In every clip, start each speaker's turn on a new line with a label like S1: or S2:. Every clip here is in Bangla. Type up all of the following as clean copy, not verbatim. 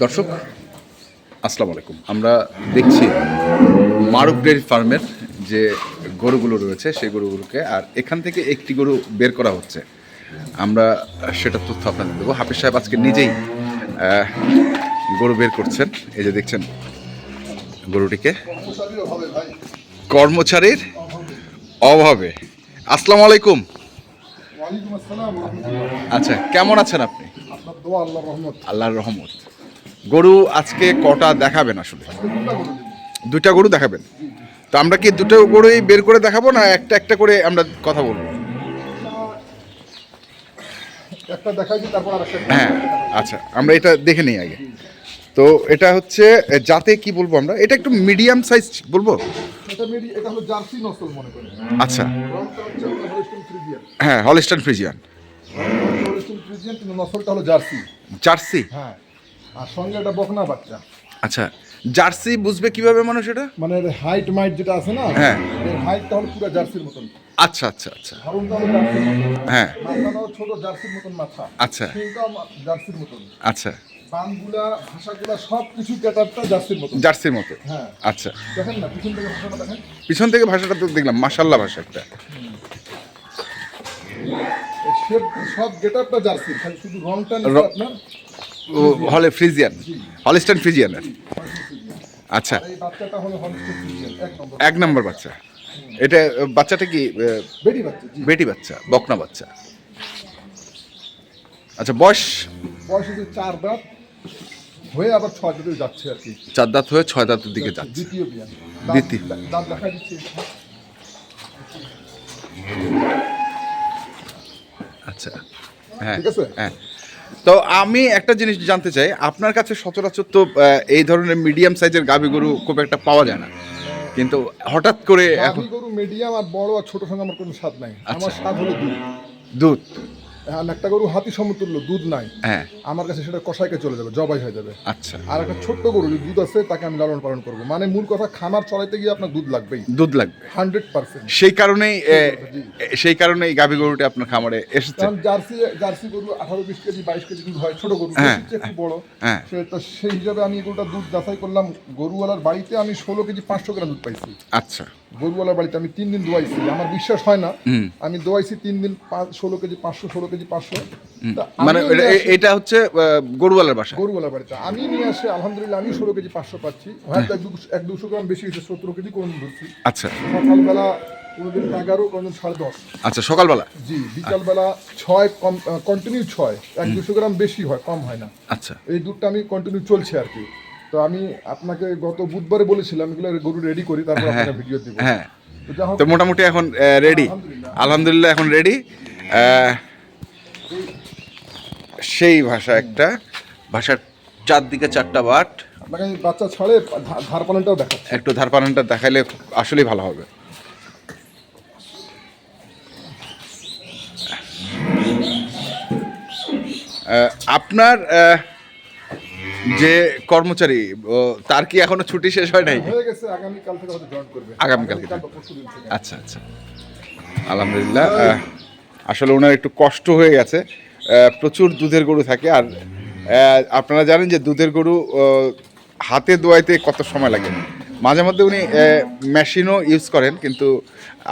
S1: দর্শক আসসালামু আলাইকুম। আমরা দেখছি মারুফ ডেয়ারি ফার্মের যে গরুগুলো রয়েছে সেই গরুগুলোকে, আর এখান থেকে একটি গরু বের করা হচ্ছে। আমরা সেটা তথ্য আপনাদের দেবো। হাফিজ সাহেব আজকে নিজেই গরু বের করছেন। এই যে দেখছেন গরুটিকে, কর্মচারীর অভাবে। আসসালামু আলাইকুম। আচ্ছা, কেমন আছেন আপনি? আল্লাহর রহমত। গরু আজকে কটা দেখাবেন? আসলে দুইটা গরু দেখাবেন। তো আমরা কি দুটো গরুই বের করে দেখাবো, না একটা একটা করে আমরা কথা বলবো? হ্যাঁ, আচ্ছা, আমরা এটা দেখে নিই আগে। তো এটা হচ্ছে যাতে কি বলবো আমরা, এটা একটু মিডিয়াম সাইজ বলবো। আচ্ছা, হ্যাঁ, হলস্টাইন ফ্রিজিয়ান। জার্সি,
S2: হ্যাঁ, আর সঙ্গে একটা বকনা বাচ্চা।
S1: আচ্ছা, জার্সি বুঝবে কিভাবে মানুষ এটা?
S2: মানে হাইট মাইট যেটা আছে না,
S1: হ্যাঁ,
S2: এর হাইটটা হলো পুরো জার্সির মতন।
S1: আচ্ছা আচ্ছা আচ্ছা,
S2: ধরনটা হলো জার্সির মতন।
S1: হ্যাঁ,
S2: মাথাটাও ছোট জার্সির মতন মাথা।
S1: আচ্ছা,
S2: সিংটাও জার্সির মতন।
S1: আচ্ছা,
S2: বানগুলা ভাষাগুলা সব কিছু ক্যাটারটা জার্সির মতন।
S1: জার্সির মতো,
S2: হ্যাঁ।
S1: আচ্ছা,
S2: দেখেন না পিছন থেকে ভাষাটা দেখেন।
S1: পিছন থেকে ভাষাটা তো দেখলাম, মাশাআল্লাহ ভাষা একটা।
S2: সব গেটআপটা জার্সির, খালি শুধু রংটা নিয়ে আপনার
S1: হলে ফ্রিজিয়ান, হলস্টাইন ফ্রিজিয়ানের। আচ্ছা,
S2: এই বাচ্চাটা হলো হলস্টাইন ফ্রিজিয়ান,
S1: এক নম্বর বাচ্চা। এটা বাচ্চাটা কি
S2: বেটি বাচ্চা? জি,
S1: বেটি বাচ্চা, বকনা বাচ্চা। আচ্ছা, বয়স
S2: হচ্ছে 4 দাঁত হয়ে আবার 6 দাঁতে যাচ্ছে আর কি।
S1: 4 দাঁত হয়ে 6 দাঁতের দিকে যাচ্ছে।
S2: দ্বিতীয় বিয়ান।
S1: দ্বিতীয়
S2: দাঁত দেখা দিচ্ছে।
S1: আচ্ছা, হ্যাঁ,
S2: ঠিক আছে।
S1: হ্যাঁ। তো আমি একটা জিনিস জানতে চাই, আপনার কাছে সচরাচর তো এই ধরনের মিডিয়াম সাইজের গাভী গরু খুব একটা পাওয়া যায় না, কিন্তু হঠাৎ করে এখন
S2: গরু মিডিয়াম আর বড় আর ছোট সঙ্গে আমার কোনো স্বাদ নাই। আমার স্বাদ হলো দুধ।
S1: দুধ,
S2: হ্যাঁ, একটা গরু হাতি সমতুল্য দুধ নাই,
S1: হ্যাঁ,
S2: আমার কাছে সেটা কষাইকে চলে যাবে, জবাই হয়ে যাবে।
S1: আচ্ছা,
S2: আর একটা ছোট্ট গরু যদি দুধ আছে তাকে আমি লালন পালন করবো। মানে মূল কথা, খামার চলাইতে গিয়ে আপনার দুধ লাগবেই,
S1: দুধ লাগবে
S2: 100%।
S1: সেই কারণেই গাভী গরুটা আপনার খামারে এসেছে।
S2: কারণ জার্সি গরু 18-20 কেজি 22 কেজি দুধ হয়, ছোট গরু
S1: হ্যাঁ,
S2: একটু বড়।
S1: হ্যাঁ,
S2: তো সেই হিসাবে আমি গরুটা দুধ যাচাই করলাম। গরুওয়ালার বাড়িতে আমি 16 কেজি 500 গ্রাম দুধ পাইছি।
S1: আচ্ছা,
S2: গরুওয়ালার বাড়িতে আমি 3 দিন দোয়াইছি, আমার বিশ্বাস হয় না। আমি দোয়াইছি 3 দিন, 16 কেজি 500, 16 কেজি 500।
S1: মানে এটা হচ্ছে গরুওয়ালার বাসা,
S2: গরুওয়ালার বাড়িতে আমি নিয়ে আসি, আলহামদুলিল্লাহ আমি 16 কেজি 500 পাচ্ছি। হয়তো 100-200 গ্রাম বেশি হয়েছে, 17 কেজি কোন ধরছি।
S1: আচ্ছা,
S2: সকালবেলা কোনোদিন 11, কোনোদিন 10:30।
S1: আচ্ছা, সকালবেলা।
S2: জি, বিকালবেলা 6, কম কন্টিনিউ 6, 100-200 গ্রাম বেশি হয়, কম হয় না।
S1: আচ্ছা,
S2: এই দুধটা আমি কন্টিনিউ চলছে আর কি। তো আমি আপনাকে গত বুধবারে বলেছিলাম এগুলো গরু রেডি করি, তারপর আপনাকে ভিডিও দিব।
S1: হ্যাঁ, তো মোটামুটি এখন রেডি, আলহামদুলিল্লাহ এখন রেডি। সেই ভাষা একটা ভাষার চারদিকে 4টা বাট।
S2: আপনাকে বাচ্চা ছাড়ে ধার পালনটাও দেখাচ্ছি,
S1: একটু ধার পালনটা দেখাইলে আসলেই ভালো হবে। আপনার যে কর্মচারী, তার কি এখনো ছুটি শেষ হয় নাই?
S2: হয়ে গেছে, আগামীকাল থেকে হয়তো জয়েন করবে।
S1: আগামীকাল থেকে? আচ্ছা আচ্ছা, আলহামদুলিল্লাহ। আসলে ওনার একটু কষ্ট হয়ে গেছে, প্রচুর দুধের গরু থাকে। আর আপনারা জানেন যে দুধের গরু হাতে দোয়াইতে কত সময় লাগে। মাঝে মধ্যে উনি মেশিনও ইউজ করেন, কিন্তু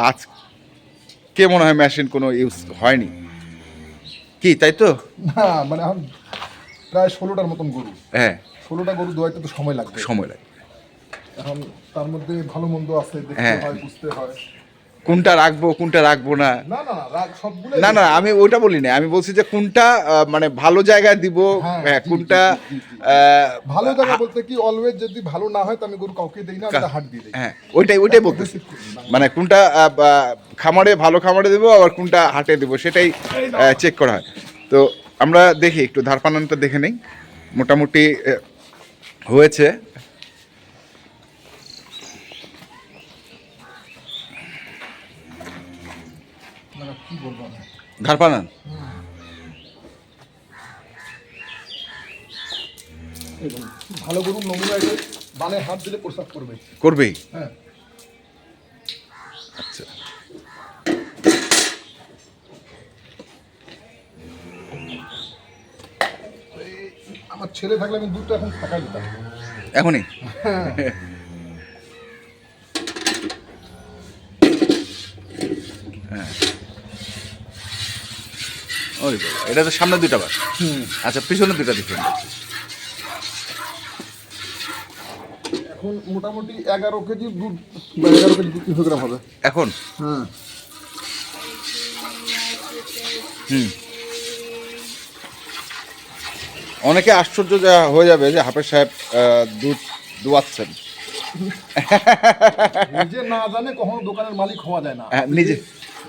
S1: আজকে মনে হয় মেশিন কোনো ইউজ হয়নি, কি তাই তো?
S2: না, মানে এখন প্রায় 16টার মতন গরু।
S1: হ্যাঁ,
S2: 16টা গরু দোয়াইতে তো সময় লাগবে। এখন তার মধ্যে ভালো মন্দ আছে, দেখতে হয়, বুঝতে হয়
S1: কোনটা রাখবো কোনটা রাখবো না।
S2: না না সবগুলো
S1: না না, আমি ওইটা বলি না, আমি বলছি যে কোনটা মানে ভালো জায়গায় দিব, কোনটা
S2: ভালো জায়গা বলতে কি, অলওয়েজ যদি ভালো না হয় তো আমি গরু কাউকে দেই না, আমি হাট দিয়ে দেই।
S1: হ্যাঁ, ওইটাই বলতেছি, মানে কোনটা খামারে ভালো খামারে দেবো, আবার কোনটা হাটে দেবো সেটাই চেক করা হয়। তো আমরা দেখি একটু ধারপানানটা দেখে নেই, মোটামুটি হয়েছে।
S2: কি বলবো না,
S1: ধারপানান
S2: ভালো গরু নমুনা এসে বানে হাত দিলে প্রসাদ করবেই।
S1: করবেই।
S2: হ্যাঁ,
S1: আচ্ছা,
S2: আমার ছেলে থাকলে আমি দুধটা এখন ফাঁকা দিতাম।
S1: এখনই হ্যাঁ ওই তো, এটা তো সামনে দুইটা বার। আচ্ছা পিছনে দুইটা ডিফারেন্ট।
S2: এখন মোটামুটি 11 কেজি দুধ বা 11 কেজি 200 গ্রাম হবে
S1: এখন
S2: হ্যাঁ।
S1: অনেকে আশ্চর্য যা হয়ে যাবে যে হাফেজ সাহেব দুধ দোয়াচ্ছেন।
S2: নিজে না জানে কখনো দোকানের মালিক হওয়া যায় না।
S1: নিজে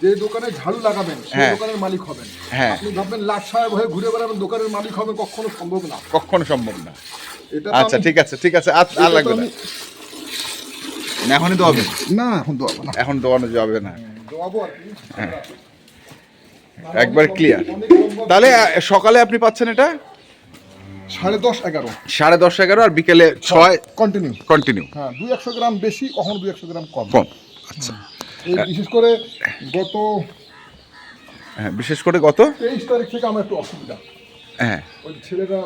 S2: যে দোকানে ঝাড়ু লাগাবেন সেই
S1: হ্যাঁ।
S2: দোকানের মালিক হবেন।
S1: হ্যাঁ।
S2: আপনি ভাববেন লাট সাহেব হয়ে ঘুরে বেড়াবেন দোকানের মালিক হবেন, কখনো সম্ভব না।
S1: কখনো সম্ভব না।
S2: এটা
S1: আচ্ছা ঠিক আছে ঠিক আছে, আর লাগবে না। এখনই দোয়াবেন?
S2: না এখন দোয়াবো না,
S1: এখন দোয়ানো যাবে না,
S2: দোয়াবো আর কি।
S1: একবার ক্লিয়ার। তাহলে সকালে আপনি পাচ্ছেন এটা
S2: 10:30 11
S1: 10:30 11 আর বিকেলে 6
S2: কন্টিনিউ।
S1: কন্টিনিউ।
S2: হ্যাঁ 200 গ্রাম বেশি, কখনো 200 গ্রাম কম।
S1: কম। আচ্ছা
S2: এই বিশেষ করে গত
S1: হ্যাঁ, বিশেষ করে গত
S2: 23 তারিখ থেকে আমার একটু অসুবিধা।
S1: হ্যাঁ
S2: ওই ছেলেটা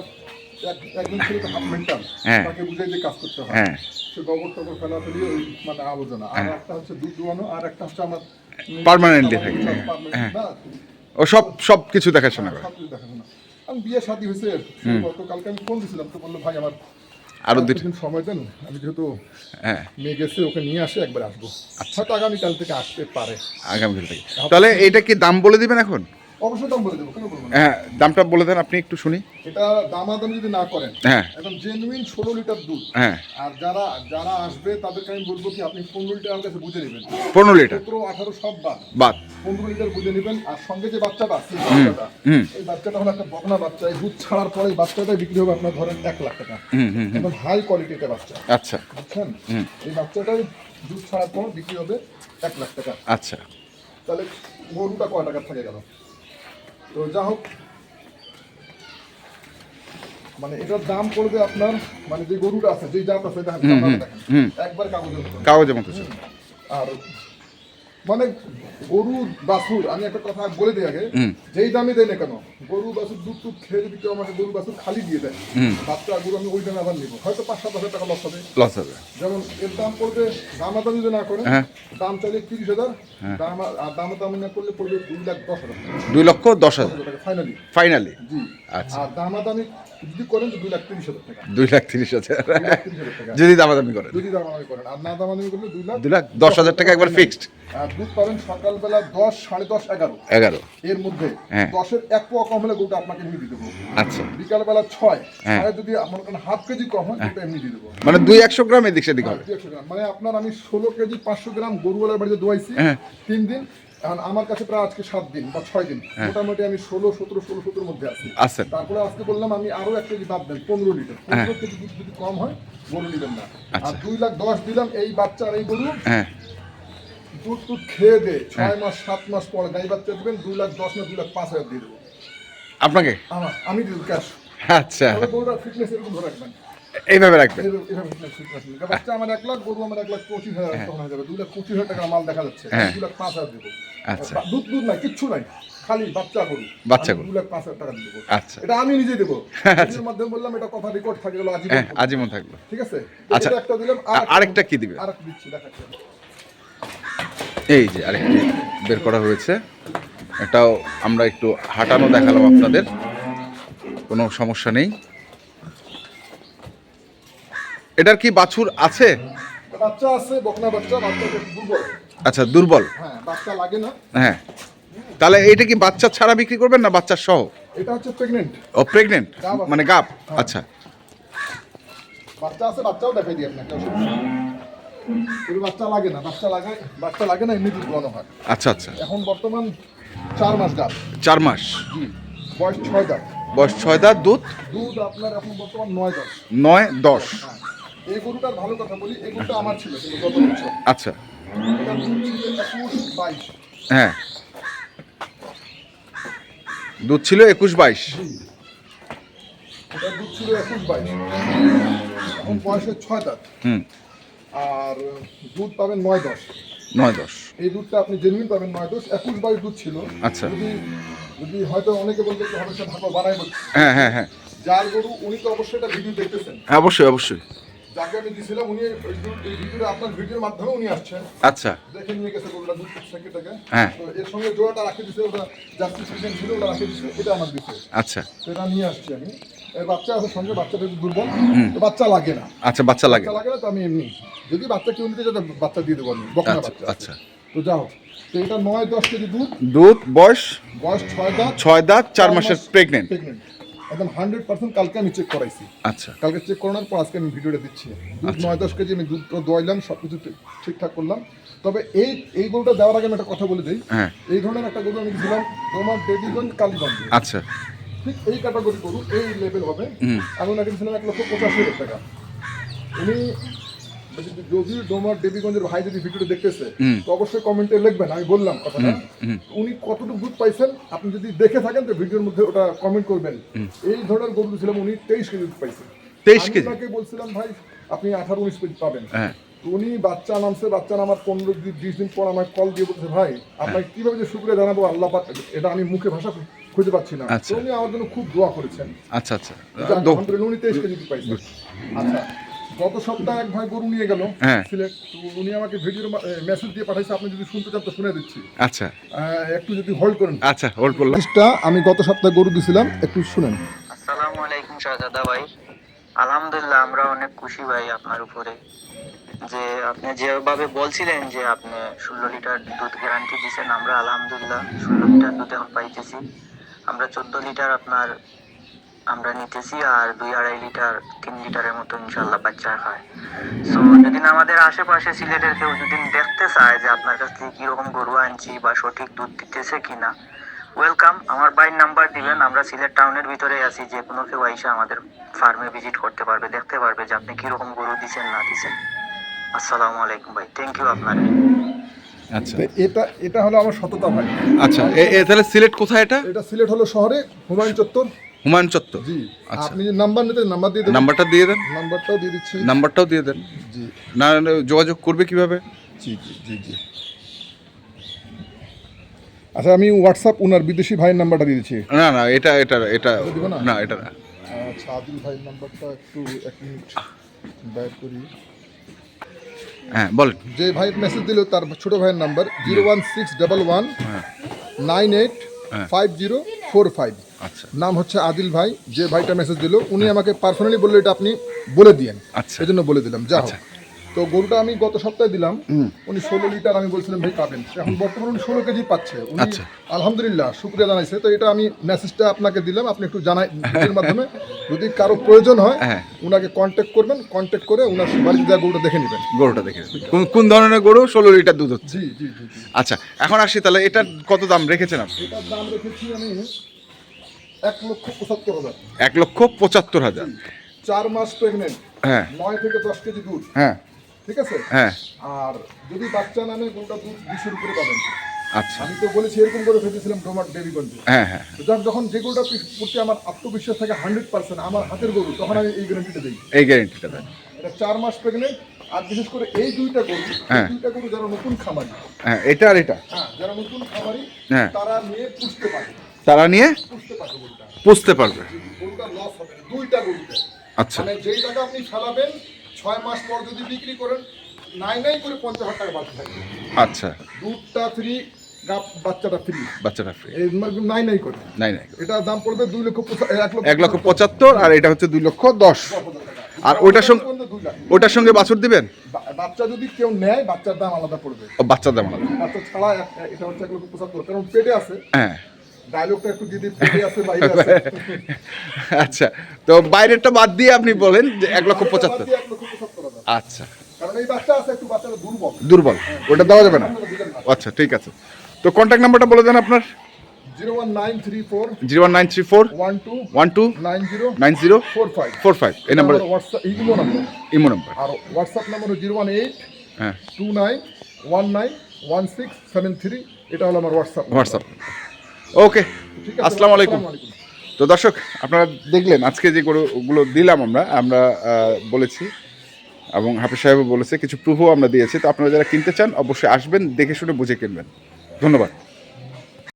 S2: একজন ছেলেটা হাফ মেন্টাল,
S1: হ্যাঁ।
S2: তাকে বুঝাই যে কাজ করতে হয়।
S1: হ্যাঁ
S2: সে গোবর টবর ফেলাফেলি ওই মানে আলোচনা। আর একটা হচ্ছে দুধ দোয়ানো, আর একটা হচ্ছে আমার
S1: Permanently থাকে। হ্যাঁ। ও সব কিছু দেখাশোনা করে।
S2: আমি বিয়ে শাদী হয়েছে গতকালকে, আমি ফোন দিয়েছিলাম তো বললো ভাই আমার
S1: আরো
S2: দিন সময় দেন, আমি যেহেতু
S1: হ্যাঁ
S2: মেয়ে গেছে ওকে নিয়ে আসে একবার আসবো। হয়তো আগামীকাল থেকে আসতে পারে।
S1: আগামীকাল থেকে। তাহলে এটা কি দাম বলে দিবেন এখন?
S2: অবশ্যই দাম বলে দেবো, কেন বলবো না।
S1: হ্যাঁ দামটা বলে দেন আপনি একটু শুনি।
S2: এটা দামাদামি যদি না করেন,
S1: হ্যাঁ
S2: এখন জেনুইন 16 লিটার দুধ।
S1: হ্যাঁ
S2: আর যারা যারা আসবে তাদেরকে আমি বলবো কি আপনি 15 লিটার আমার কাছে বুঝে নেবেন।
S1: 15 লিটার
S2: 17 18 সব বাদ,
S1: বাদ
S2: 15 লিটার বুঝে নেবেন। আর সঙ্গে যে বাচ্চাটা আছে, এই বাচ্চাটা হলো একটা বকনা বাচ্চা। এই দুধ ছাড়ার পরে এই বাচ্চাটাই বিক্রি হবে আপনার ধরেন 1 লাখ টাকা। একদম হাই কোয়ালিটিতে বাচ্চা।
S1: আচ্ছা
S2: বুঝছেন? এই বাচ্চাটাই দুধ ছাড়ার পর বিক্রি হবে 1 লাখ টাকা।
S1: আচ্ছা
S2: তাহলে গরুটা কয় টাকা থাকে গেল? তো যা হোক, মানে এটার দাম পড়বে আপনার, মানে যে গরুটা আছে, যে জাত আছে দেখেন, একবার
S1: কাগজের মতো।
S2: আর মানে গরু বাছুর, আমি একটা কথা বলে দিই আগে, যেই দামে দেয় না কেন, গরু বাছুর দুধ টুধ খেয়ে যদি কেউ আমাকে গরু বাছুর খালি দিয়ে দেয়, বাচ্চা গরু আমি ওই দামে আবার নিবো, হয়তো 5-7 হাজার টাকা লস হবে।
S1: লস হবে।
S2: যেমন এর দাম পড়বে, দামাদামি যদি না করে, দাম চাইলে 30,000, আর দামাদামি না করলে পড়বে 2,10,000 টাকা।
S1: 2,10,000
S2: টাকা ফাইনালি।
S1: ফাইনালি।
S2: জি।
S1: আচ্ছা।
S2: আর দামাদামি যদি করেন তো 2,30,000 টাকা।
S1: 2,30,000
S2: 2,30,000 টাকা
S1: যদি দামাদামি করেন।
S2: যদি দামাদামি করেন, আর না দামাদামি করলে
S1: 2,10,000 টাকা একবার ফিক্সড।
S2: আর দুধ পাবেন সকালবেলা 10, 10:30, 11 এর মধ্যে। 10-এর 1 পোয়া কম হলে গরুটা আপনাকে এমনি দিয়ে দেবো।
S1: আচ্ছা।
S2: বিকালবেলা 6 যদি আমার কোনো হাফ কেজি কম হয় গরুটা এমনি দিয়ে দেবো।
S1: মানে 200 গ্রাম এদিক সেদিক হবে।
S2: 200 গ্রাম মানে আপনার আমি 16 কেজি 500 গ্রাম গরুওয়ালার বাড়িতে দোয়াইছি 3 দিন। এখন আমার কাছে প্রায় আজকে 7 দিন বা 6 দিন, মোটামুটি আমি 16-17 মধ্যে আছি। তারপরে আজকে বললাম আমি আরো 1 কেজি বাদ দেন, 15 লিটার। 15 কেজি দুধ যদি কম হয় গরু নিবেন না। আর 2,10,000 দিলাম এই বাচ্চা আর এই গরু। দুধ টুধ খেয়ে দে 6 মাস 7 মাস পরে গাই বাচ্চা দিবেন, 2,10,000 না 2,05,000 দিয়ে দেবো
S1: আপনাকে।
S2: আমি দিব ক্যাশ।
S1: আচ্ছা
S2: গরুটা ফিটনেস এরকম ধরে রাখবেন,
S1: এইভাবে রাখবেন।
S2: বাচ্চা আমার 1 লাখ, গরু আমার 1,25,000 তখন হয়ে যাবে। 2,25,000 টাকা মাল দেখা যাচ্ছে, 2,05,000 দেবো।
S1: আচ্ছা।
S2: দুধ নাই, কিচ্ছু নাই, খালি বাচ্চা গরু। 2,05,000 টাকা দেবো।
S1: আচ্ছা।
S2: এটা আমি নিজে দেবো। এর মাধ্যমে বললাম এটা কথা রেকর্ড থাকে গেল আজীবন।
S1: আজীবন থাকলো।
S2: ঠিক আছে।
S1: আচ্ছা
S2: একটা দিলাম,
S1: আরেকটা কি দিবেন?
S2: আরেকটা দিচ্ছি, দেখাচ্ছি।
S1: এই যে আরেকটি বের করা হয়েছে, এটাও আমরা একটু হাঁটানো দেখালাম আপনাদের, কোনো সমস্যা নেই। এটার কি বাছুর আছে?
S2: বাচ্চা আছে, বকনা বাচ্চা, বাচ্চাটা দুর্বল।
S1: আচ্ছা দুর্বল।
S2: হ্যাঁ বাচ্চা লাগে না।
S1: হ্যাঁ তাহলে এইটা কি বাচ্চা ছাড়া বিক্রি করবেন না বাচ্চা সহ?
S2: এটা হচ্ছে প্রেগন্যান্ট।
S1: ও প্রেগন্যান্ট মানে গাব। আচ্ছা
S2: বাচ্চা আছে, বাচ্চাও দেখাই দিই আপনাকে। বাচ্চা লাগে না, বাচ্চা লাগে না, এমনি দুধ দোয়ানো হয়।
S1: আচ্ছা আচ্ছা।
S2: এখন বর্তমান 4 মাস গাব।
S1: 4 মাস।
S2: জি। বয়স 6 দাঁত।
S1: বয়স 6 দাঁত। দুধ
S2: আপনার এখন বর্তমান 9-10।
S1: 9-10।
S2: এই গরুটার ভালো কথা বলি, এই গরুটা আমার ছিল কিন্তু গত বছর।
S1: আচ্ছা।
S2: এটা দুধ ছিল 21-22।
S1: হ্যাঁ দুধ ছিল 21-22।
S2: এটা দুধ ছিল 21-22। এখন বয়সে 6 দাঁত। আর দুধ পাবেন 9-10।
S1: 9-10।
S2: এই দুধটা আপনি জেনুইন পাবেন 9-10। 21-22 দুধ ছিল।
S1: আচ্ছা।
S2: যদি হয়তো অনেকে বলতে হবে সে ভালো বানাই বলছে।
S1: হ্যাঁ
S2: যার গরু উনি তো অবশ্যই এটা ভিডিও দেখতেছেন।
S1: হ্যাঁ অবশ্যই অবশ্যই।
S2: যাকে আমি দিছিলাম উনি এই ভিডিওটা আপনার ভিডিওর মাধ্যমে উনি আসছেন।
S1: আচ্ছা
S2: দেখে নিয়ে গেছে গরুটা দুধ থেকে থেকে।
S1: হ্যাঁ
S2: তো এর সঙ্গে জোড়াটা রাখে দিছে, ওটা জার্সি ফ্রিজিয়ান ছিল, ওটা রাখে দিছে, এটা আমার দিছে।
S1: আচ্ছা
S2: সেটা নিয়ে আসছি আমি। এর বাচ্চা আছে সঙ্গে, বাচ্চাটা একটু দুর্বল, তো বাচ্চা লাগে না।
S1: আচ্ছা বাচ্চা লাগে
S2: বাচ্চা লাগে না, তো আমি এমনি যদি বাচ্চা কেউ নিতে চায় বাচ্চা দিয়ে দেবো আমি, বকনা
S1: আচ্ছা
S2: বাচ্চা।
S1: আচ্ছা।
S2: তো যাও, তো এটা 9-10 কেজি দুধ,
S1: দুধ বয়স
S2: বয়স 6 দাঁত,
S1: 6 দাঁত, 4 মাসের প্রেগনেন্ট।
S2: একদম 100% কালকে আমি চেক করাইছি।
S1: আচ্ছা
S2: কালকে চেক করানোর পর আজকে আমি ভিডিওটা দিচ্ছি। দুধ 9-10 কেজি, আমি দুধ দোয়াইলাম, সব কিছু ঠিকঠাক করলাম। তবে এই গরুটা দেওয়ার আগে আমি একটা কথা বলে দিই।
S1: হ্যাঁ
S2: এই ধরনের একটা গরু আমি দিয়েছিলাম তোমার দেবীগঞ্জ কালীগঞ্জ,
S1: আচ্ছা
S2: ঠিক এই ক্যাটাগরি গরু, এই লেভেল হবে। আমি ওনাকে দিয়েছিলাম 1,85,000 টাকা। উনি যদি ডোমার দেবীগঞ্জের ভাই যদি ভিডিওটা দেখতেছে তো অবশ্যই কমেন্টে লিখবেন, আমি বললাম কথাটা। উনি কতটুকু দুধ পাইছেন আপনি যদি দেখে থাকেন তো ভিডিওর মধ্যে ওটা কমেন্ট করবেন। এই ধরনের গরু দিয়েছিলাম, উনি 23 কেজি দুধ পাইছেন।
S1: 23 কেজি?
S2: আমি ওনাকে বলছিলাম ভাই আপনি 18-19 কেজি পাবেন।
S1: হ্যাঁ
S2: উনি বাচ্চা নামছে, বাচ্চা নামার 15-20 দিন পর আমাকে কল দিয়ে বলছে ভাই আপনাকে কিভাবে যে শুকরিয়া জানাবো আল্লাহ পাক, এটা আমি মুখে ভাষা খুঁজে পাচ্ছি না।
S1: আচ্ছা।
S2: তো উনি আমার জন্য খুব দোয়া করেছেন।
S1: আচ্ছা আচ্ছা।
S2: আলহামদুলিল্লাহ উনি 23 কেজি দুধ পাইছেন। আচ্ছা, গত সপ্তাহে এক ভাই গরু নিয়ে গেল
S1: হ্যাঁ
S2: সিলেট, তো উনি আমাকে ভিডিওর মেসেজ দিয়ে পাঠাইছে, আপনি যদি শুনতে চান তো শুনে দিচ্ছি।
S1: আচ্ছা
S2: একটু যদি হোল্ড করেন।
S1: আচ্ছা হোল্ড করলাম।
S2: আমি গত সপ্তাহে গরু দিছিলাম, একটু শুনেন।
S3: আসসালামু আলাইকুম শাহজাদা ভাই, আলহামদুলিল্লাহ আমরা অনেক খুশি ভাই আপনার উপরে, যে আপনি যেভাবে বলছিলেন যে আপনি 16 লিটার দুধ গ্যারান্টি দিচ্ছেন, আমরা আলহামদুলিল্লাহ 16 লিটার দুধ এখন পাইতেছি। আমরা 14 লিটার আপনার আমরা নিতেছি, আর 2-2.5 লিটার 3 লিটারের মতো ইনশাল্লাহ বাচ্চা খায়। সো যদি আমাদের আশেপাশে সিলেটের কেউ যদি দেখতে চায় যে আপনার কাছ থেকে কিরকম গরু আনছি বা সঠিক দুধ দিতেছে কিনা, ওয়েলকাম। আমার বাইর নাম্বার দিবেন, আমরা সিলেট টাউনের ভিতরে আছি, যে কোনো কেউ এসে আমাদের ফার্মে ভিজিট করতে পারবে, দেখতে পারবে যে আপনি কিরকম গরু দিচ্ছেন না দিচ্ছেন। আসসালামু আলাইকুম ভাই, থ্যাংক ইউ আপনার।
S1: আচ্ছা
S2: তো এটা হলো আমার সততা ভাই।
S1: আচ্ছা তাহলে সিলেট কোথায় এটা?
S2: এটা সিলেট হলো শহরে হুমায়ুন চত্বর।
S1: হুমায়ুন চত্বর।
S2: জি,
S1: আচ্ছা
S2: আপনি যে নাম্বার নিতে নাম্বার দিয়ে দেন।
S1: নাম্বারটা দিয়ে দেন।
S2: নাম্বারটাও দিয়ে দিচ্ছি।
S1: নাম্বারটাও দিয়ে দেন।
S2: জি
S1: না যোগাযোগ করবে কিভাবে?
S2: জি জি জি জি। আচ্ছা, আমি হোয়াটসঅ্যাপ ওনার বিদেশি ভাইয়ের নাম্বারটা দিয়ে দিচ্ছি।
S1: না না এটা এটা এটা
S2: দিব না?
S1: না এটা না।
S2: আচ্ছা, আদিল ভাইয়ের নাম্বারটা একটু 1 মিনিট বাইর করি।
S1: হ্যাঁ বল।
S2: যে ভাই মেসেজ দিল তার ছোট ভাইয়ের নাম্বার 01611 985045।
S1: আচ্ছা
S2: নাম হচ্ছে আদিল ভাই। যে ভাইটা মেসেজ দিল উনি আমাকে পার্সোনালি বললো এটা আপনি বলে দিয়েন,
S1: আচ্ছা।
S2: এই জন্য বলে দিলাম। যা হোক,
S1: আচ্ছা।
S2: তো গরুটা আমি গত সপ্তাহে দিলাম, উনি 16 লিটার আমি বলছিলাম ভাই পাবেন, এখন বর্তমানে উনি 16 কেজি পাচ্ছে। উনি
S1: আচ্ছা।
S2: আলহামদুলিল্লাহ শুকরিয়া জানাইছে। তো এটা আমি মেসেজটা আপনাকে দিলাম, আপনি একটু জানাই এর মাধ্যমে যদি কারো প্রয়োজন হয়
S1: হ্যাঁ।
S2: উনাকে কন্ট্যাক্ট করবেন, কন্ট্যাক্ট করে উনার বাড়িতে যা গরুটা দেখে নেবেন।
S1: গরুটা দেখে কোন কোন ধরনের গরু? 16 লিটার দুধ হচ্ছে।
S2: জি জি জি জি।
S1: আচ্ছা এখন আসি তাহলে এটার কত দাম রেখেছেন আপনি?
S2: এটার দাম রেখেছি আমি 1,75,000।
S1: 1,75,000।
S2: 4 মাস প্রেগনেন্ট,
S1: হ্যাঁ
S2: 9 থেকে 10 কেজি দুধ,
S1: হ্যাঁ
S2: ঠিক আছে।
S1: হ্যাঁ
S2: আর যদি বাচ্চা নামে গরুটা দুধ 20-এর উপরে পাবেন।
S1: আচ্ছা
S2: আমি তো বলেছি এরকম করে ফেলেছিলাম ডোমার দেবীগঞ্জে।
S1: হ্যাঁ হ্যাঁ
S2: তো যখন যে গরুটা প্রতি আমার আত্মবিশ্বাস থাকে 100% আমার হাতের গরু, তখন আমি এই গ্যারান্টিটা দিই।
S1: এই গ্যারেন্টিটা দেন।
S2: এটা 4 মাস প্রেগনেন্ট। আর বিশেষ করে এই দুইটা গরু,
S1: হ্যাঁ।
S2: দুইটা গরু যারা নতুন খামারি,
S1: হ্যাঁ এটা আর এটা
S2: হ্যাঁ যারা নতুন খামারি,
S1: হ্যাঁ।
S2: তারা নিয়ে পুষতে পারে,
S1: তারা নিয়ে
S2: পুষতে পারে গরুটা।
S1: পুষতে পারবে।
S2: গরুটা লস হবে না, দুইটা গরুতে।
S1: আচ্ছা
S2: মানে যেই টাকা আপনি ফেলাবেন 6 মাস পর যদি বিক্রি করেন, নাই করে 50,000 টাকা বাড়তে থাকবে।
S1: আচ্ছা
S2: দুধটা ফ্রি, বাচ্চাটা ফ্রি,
S1: বাচ্চাটা ফ্রি।
S2: এই নাই করে।
S1: নাই নাই
S2: এটার দাম পড়বে
S1: 1,75,000 আর এটা হচ্ছে 2,10,000। আর ওইটার সঙ্গে ওটার সঙ্গে বাছুর দিবেন?
S2: বাচ্চা যদি কেউ নেয় বাচ্চার দাম আলাদা পড়বে।
S1: ও বাচ্চার দাম আলাদা।
S2: বাচ্চা ছাড়া এটা হচ্ছে 1,75,000, কারণ পেটে আছে।
S1: হ্যাঁ
S2: ডায়লগটা একটু দিদি, পেটে আছে বাইরে আছে।
S1: আচ্ছা তো বাইরেরটা বাদ দিয়ে আপনি বলেন যে 1,75,000।
S2: 1,75,000।
S1: আচ্ছা
S2: কারণ এই বাচ্চা আছে একটু, বাচ্চাটা দুর্বল।
S1: দুর্বল, ওটা দেওয়া যাবে না। আচ্ছা ঠিক আছে, তো কন্ট্যাক্ট নাম্বারটা বলে দেন আপনার।
S2: 01934
S1: 01934
S2: 12
S1: 12
S2: 90
S1: 90
S2: 45
S1: 45 এই নাম্বারে
S2: WhatsApp imo number.
S1: Imo number.
S2: আর হোয়াটসঅ্যাপ নাম্বার 018
S1: হ্যাঁ
S2: 29 19 1673। এটা হলো আমার
S1: হোয়াটসঅ্যাপ। ওকে,
S2: ঠিক আছে,
S1: আসসালামু আলাইকুম। তো দর্শক আপনারা দেখলেন আজকে যে গরুগুলো দিলাম আমরা বলেছি এবং হাফিজ সাহেবও বলেছে, কিছু প্রুফও আমরা দিয়েছি। তো আপনারা যারা কিনতে চান অবশ্যই আসবেন, দেখে শুনে বুঝে কিনবেন। ধন্যবাদ।